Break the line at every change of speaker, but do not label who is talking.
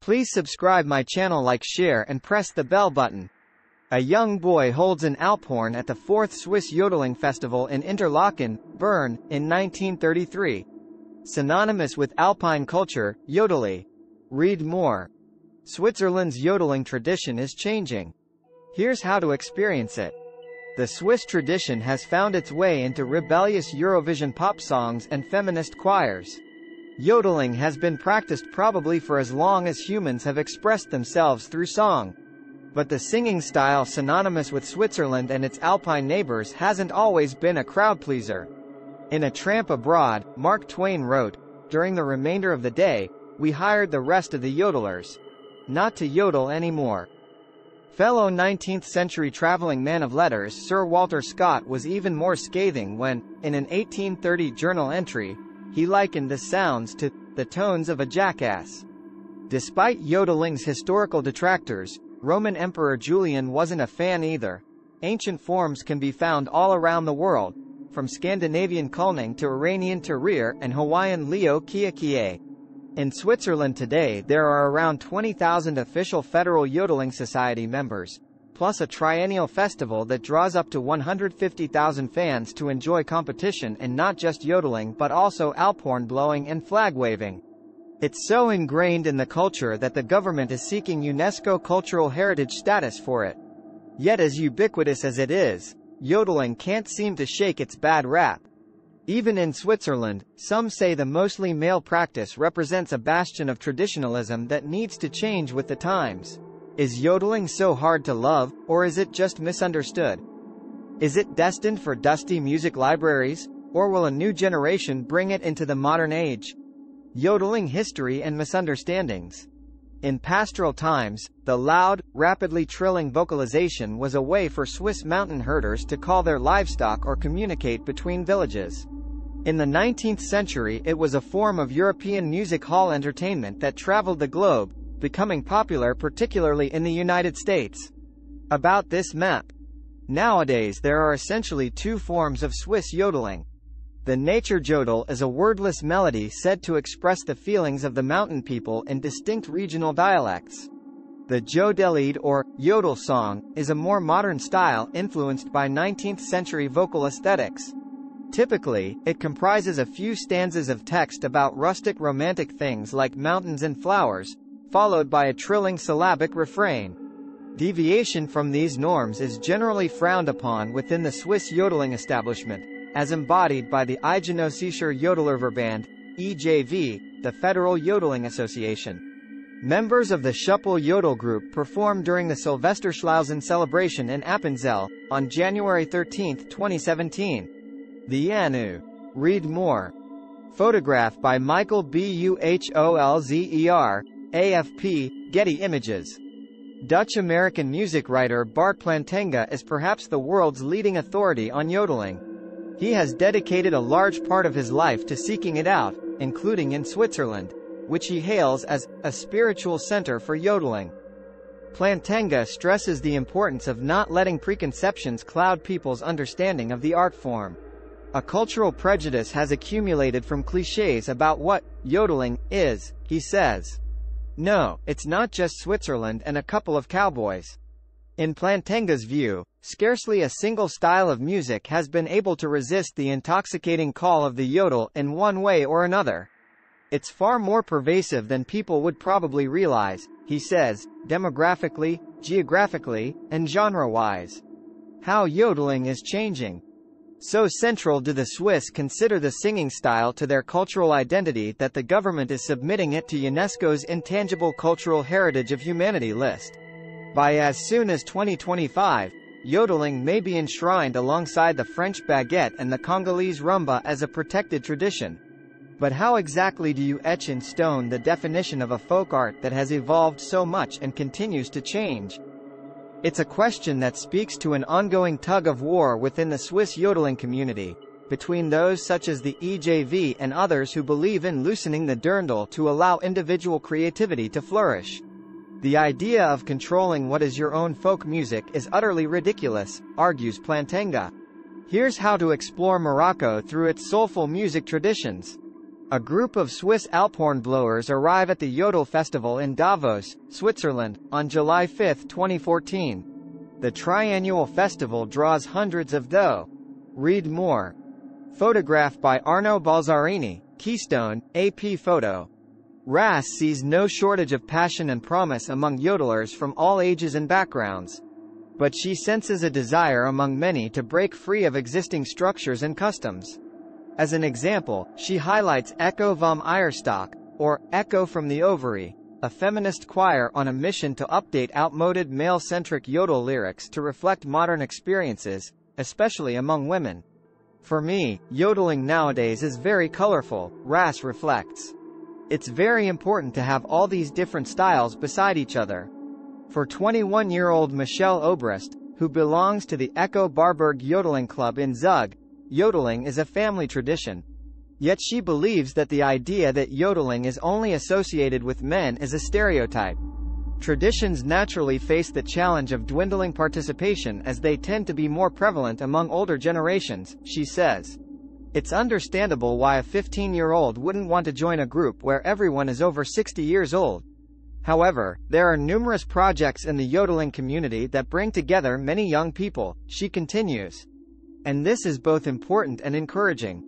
Please subscribe my channel, like, share and press the bell button. A young boy holds an alphorn at the 4th Swiss Yodeling Festival in Interlaken, Berne, in 1933. Synonymous with Alpine culture, yodeli. Read more. Switzerland's yodeling tradition is changing. Here's how to experience it. The Swiss tradition has found its way into rebellious Eurovision pop songs and feminist choirs. Yodeling has been practiced probably for as long as humans have expressed themselves through song. But the singing style synonymous with Switzerland and its Alpine neighbors hasn't always been a crowd pleaser. In A Tramp Abroad, Mark Twain wrote, "During the remainder of the day, we hired the rest of the yodelers not to yodel anymore." Fellow 19th-century traveling man of letters Sir Walter Scott was even more scathing when, in an 1830 journal entry, he likened the sounds to the tones of a jackass. Despite yodeling's historical detractors, Roman Emperor Julian wasn't a fan either. Ancient forms can be found all around the world, from Scandinavian kulning to Iranian tarir and Hawaiian leo kia kie. In Switzerland today there are around 20,000 official Federal Yodeling Society members, plus a triennial festival that draws up to 150,000 fans to enjoy competition and not just yodeling but also alphorn blowing and flag waving. It's so ingrained in the culture that the government is seeking UNESCO cultural heritage status for it. Yet as ubiquitous as it is, yodeling can't seem to shake its bad rap. Even in Switzerland, some say the mostly male practice represents a bastion of traditionalism that needs to change with the times. Is yodeling so hard to love, or is it just misunderstood? Is it destined for dusty music libraries, or will a new generation bring it into the modern age? Yodeling history and misunderstandings. In pastoral times, the loud, rapidly trilling vocalization was a way for Swiss mountain herders to call their livestock or communicate between villages. In the 19th century it was a form of European music hall entertainment that traveled the globe, becoming popular particularly in the United States. About this map. Nowadays there are essentially two forms of Swiss yodeling. The nature jodel is a wordless melody said to express the feelings of the mountain people in distinct regional dialects. The yodeli or yodel song is a more modern style influenced by 19th century vocal aesthetics. Typically, it comprises a few stanzas of text about rustic romantic things like mountains and flowers, followed by a trilling syllabic refrain. Deviation from these norms is generally frowned upon within the Swiss yodeling establishment, as embodied by the Eidgenössischer Jodelerverband, EJV, the Federal Yodeling Association. Members of the Schuppel Yodel group perform during the Silvesterschlausen celebration in Appenzell, on January 13, 2017. The Anu. Read more. Photograph by Michael Bucholzer, AFP, Getty Images. Dutch-American music writer Bart Plantinga is perhaps the world's leading authority on yodeling. He has dedicated a large part of his life to seeking it out, including in Switzerland, which he hails as a spiritual center for yodeling. Plantinga stresses the importance of not letting preconceptions cloud people's understanding of the art form. A cultural prejudice has accumulated from clichés about what yodeling is, he says. No, it's not just Switzerland and a couple of cowboys. In Plantinga's view, scarcely a single style of music has been able to resist the intoxicating call of the yodel in one way or another. It's far more pervasive than people would probably realize, he says, demographically, geographically, and genre-wise. How yodeling is changing. So central do the Swiss consider the singing style to their cultural identity that the government is submitting it to UNESCO's Intangible Cultural Heritage of Humanity list. By as soon as 2025, yodeling may be enshrined alongside the French baguette and the Congolese rumba as a protected tradition. But how exactly do you etch in stone the definition of a folk art that has evolved so much and continues to change? It's a question that speaks to an ongoing tug-of-war within the Swiss yodeling community, between those such as the EJV and others who believe in loosening the dirndl to allow individual creativity to flourish. The idea of controlling what is your own folk music is utterly ridiculous, argues Plantinga. Here's how to explore Morocco through its soulful music traditions. A group of Swiss alphorn blowers arrive at the Yodel Festival in Davos, Switzerland, on July 5, 2014. The triannual festival draws hundreds of those. Read more. Photograph by Arno Balzarini, Keystone, AP Photo. Ras sees no shortage of passion and promise among yodelers from all ages and backgrounds. But she senses a desire among many to break free of existing structures and customs. As an example, she highlights Echo vom Eierstock, or Echo from the Ovary, a feminist choir on a mission to update outmoded male-centric yodel lyrics to reflect modern experiences, especially among women. For me, yodeling nowadays is very colorful, Ras reflects. It's very important to have all these different styles beside each other. For 21-year-old Michelle Obrist, who belongs to the Echo Barberg Yodeling Club in Zug, yodeling is a family tradition. Yet she believes that the idea that yodeling is only associated with men is a stereotype. Traditions naturally face the challenge of dwindling participation as they tend to be more prevalent among older generations, she says. It's understandable why a 15-year-old wouldn't want to join a group where everyone is over 60 years old. However, there are numerous projects in the yodeling community that bring together many young people, she continues. And this is both important and encouraging.